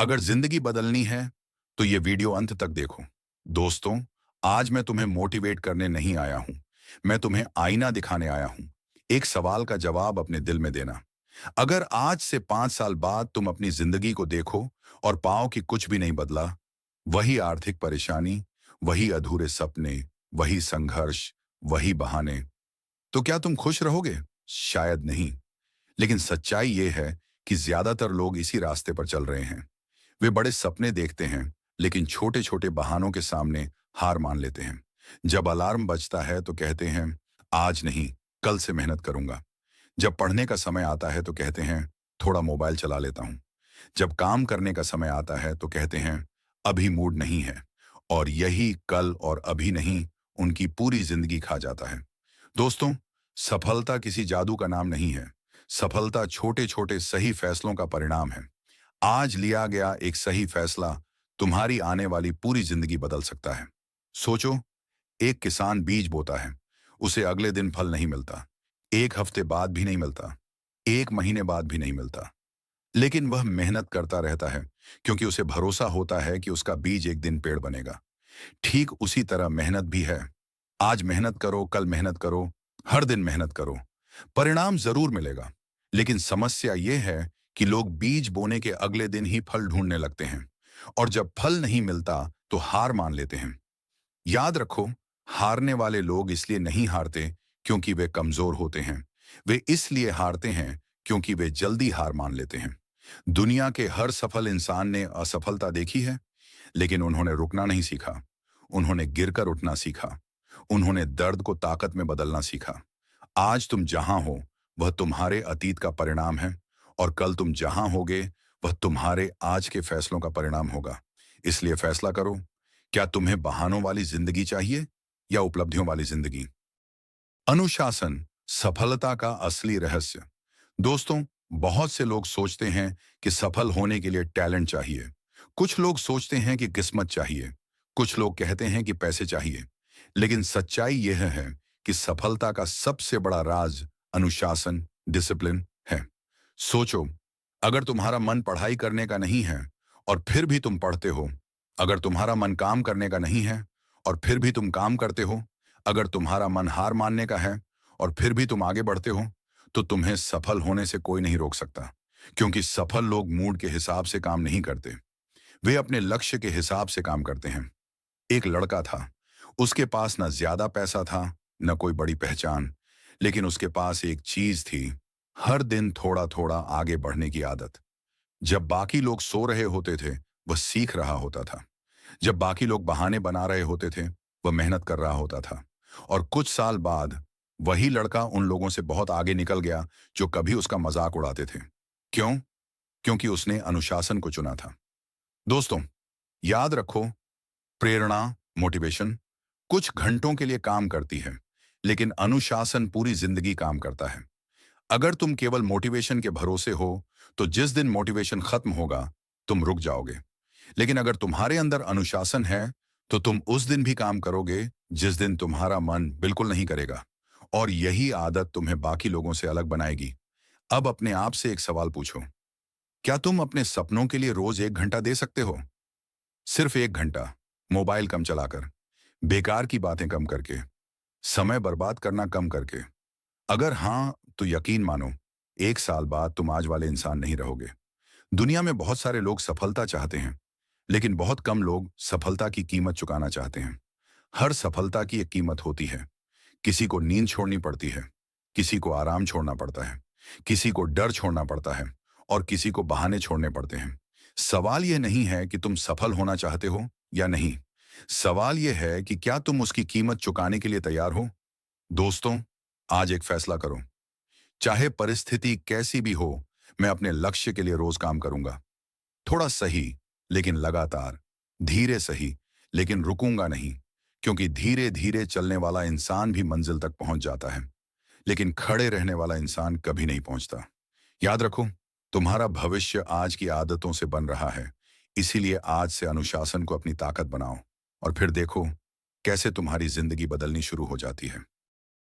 अगर जिंदगी बदलनी है तो ये वीडियो अंत तक देखो। दोस्तों, आज मैं तुम्हें मोटिवेट करने नहीं आया हूं। मैं तुम्हें आईना दिखाने आया हूं। एक सवाल का जवाब अपने दिल में देना। अगर आज से 5 साल बाद तुम अपनी जिंदगी को देखो और पाओ कि कुछ भी नहीं बदला, वही आर्थिक परेशानी, वही अधूरे सपने, वही संघर्ष, वही बहाने, तो क्या तुम खुश रहोगे? शायद नहीं। लेकिन सच्चाई ये है कि ज्यादातर लोग इसी रास्ते पर चल रहे हैं। वे बड़े सपने देखते हैं, लेकिन छोटे छोटे बहानों के सामने हार मान लेते हैं। जब अलार्म बजता है तो कहते हैं, आज नहीं, कल से मेहनत करूंगा। जब पढ़ने का समय आता है तो कहते हैं, थोड़ा मोबाइल चला लेता हूं। जब काम करने का समय आता है तो कहते हैं, अभी मूड नहीं है। और यही कल और अभी नहीं उनकी पूरी जिंदगी खा जाता है। दोस्तों, सफलता किसी जादू का नाम नहीं है। सफलता छोटे छोटे सही फैसलों का परिणाम है। आज लिया गया एक सही फैसला तुम्हारी आने वाली पूरी जिंदगी बदल सकता है। सोचो, एक किसान बीज बोता है। उसे अगले दिन फल नहीं मिलता, एक हफ्ते बाद भी नहीं मिलता, एक महीने बाद भी नहीं मिलता। लेकिन वह मेहनत करता रहता है, क्योंकि उसे भरोसा होता है कि उसका बीज एक दिन पेड़ बनेगा। ठीक उसी तरह मेहनत भी है। आज मेहनत करो, कल मेहनत करो, हर दिन मेहनत करो, परिणाम जरूर मिलेगा। लेकिन समस्या यह है कि लोग बीज बोने के अगले दिन ही फल ढूंढने लगते हैं, और जब फल नहीं मिलता तो हार मान लेते हैं। याद रखो, हारने वाले लोग इसलिए नहीं हारते क्योंकि वे कमजोर होते हैं। वे इसलिए हारते हैं क्योंकि वे जल्दी हार मान लेते हैं। दुनिया के हर सफल इंसान ने असफलता देखी है, लेकिन उन्होंने रुकना नहीं सीखा। उन्होंने गिरकर उठना सीखा। उन्होंने दर्द को ताकत में बदलना सीखा। आज तुम जहां हो वह तुम्हारे अतीत का परिणाम है, और कल तुम जहां होगे वह तुम्हारे आज के फैसलों का परिणाम होगा। इसलिए फैसला करो, क्या तुम्हें बहानों वाली जिंदगी चाहिए या उपलब्धियों वाली जिंदगी? अनुशासन सफलता का असली रहस्य। दोस्तों, बहुत से लोग सोचते हैं कि सफल होने के लिए टैलेंट चाहिए। कुछ लोग सोचते हैं कि किस्मत चाहिए। कुछ लोग कहते हैं कि पैसे चाहिए। लेकिन सच्चाई यह है कि सफलता का सबसे बड़ा राज अनुशासन, डिसिप्लिन है। सोचो, अगर तुम्हारा मन पढ़ाई करने का नहीं है और फिर भी तुम पढ़ते हो, अगर तुम्हारा मन काम करने का नहीं है और फिर भी तुम काम करते हो, अगर तुम्हारा मन हार मानने का है और फिर भी तुम आगे बढ़ते हो, तो तुम्हें सफल होने से कोई नहीं रोक सकता। क्योंकि सफल लोग मूड के हिसाब से काम नहीं करते, वे अपने लक्ष्य के हिसाब से काम करते हैं। एक लड़का था, उसके पास न ज्यादा पैसा था, न कोई बड़ी पहचान, लेकिन उसके पास एक चीज थी, हर दिन थोड़ा थोड़ा आगे बढ़ने की आदत। जब बाकी लोग सो रहे होते थे, वह सीख रहा होता था। जब बाकी लोग बहाने बना रहे होते थे, वह मेहनत कर रहा होता था। और कुछ साल बाद वही लड़का उन लोगों से बहुत आगे निकल गया जो कभी उसका मजाक उड़ाते थे। क्यों? क्योंकि उसने अनुशासन को चुना था। दोस्तों, याद रखो, प्रेरणा, मोटिवेशन कुछ घंटों के लिए काम करती है, लेकिन अनुशासन पूरी जिंदगी काम करता है। अगर तुम केवल मोटिवेशन के भरोसे हो, तो जिस दिन मोटिवेशन खत्म होगा, तुम रुक जाओगे। लेकिन अगर तुम्हारे अंदर अनुशासन है, तो तुम उस दिन भी काम करोगे जिस दिन तुम्हारा मन बिल्कुल नहीं करेगा। और यही आदत तुम्हें बाकी लोगों से अलग बनाएगी। अब अपने आप से एक सवाल पूछो, क्या तुम अपने सपनों के लिए रोज 1 घंटा दे सकते हो? सिर्फ 1 घंटा, मोबाइल कम चलाकर, बेकार की बातें कम करके, समय बर्बाद करना कम करके। अगर हाँ, तो यकीन मानो, 1 साल बाद तुम आज वाले इंसान नहीं रहोगे। दुनिया में बहुत सारे लोग सफलता चाहते हैं, लेकिन बहुत कम लोग सफलता की कीमत चुकाना चाहते हैं। हर सफलता की एक कीमत होती है। किसी को नींद छोड़नी पड़ती है, किसी को आराम छोड़ना पड़ता है, किसी को डर छोड़ना पड़ता है, और किसी को बहाने छोड़ने पड़ते हैं। सवाल यह नहीं है कि तुम सफल होना चाहते हो या नहीं। सवाल यह है कि क्या तुम उसकी कीमत चुकाने के लिए तैयार हो। दोस्तों, आज एक फैसला करो। चाहे परिस्थिति कैसी भी हो, मैं अपने लक्ष्य के लिए रोज काम करूंगा। थोड़ा सही, लेकिन लगातार। धीरे सही, लेकिन रुकूंगा नहीं। क्योंकि धीरे धीरे चलने वाला इंसान भी मंजिल तक पहुंच जाता है, लेकिन खड़े रहने वाला इंसान कभी नहीं पहुंचता। याद रखो, तुम्हारा भविष्य आज की आदतों से बन रहा है। इसीलिए आज से अनुशासन को अपनी ताकत बनाओ, और फिर देखो कैसे तुम्हारी जिंदगी बदलनी शुरू हो जाती है।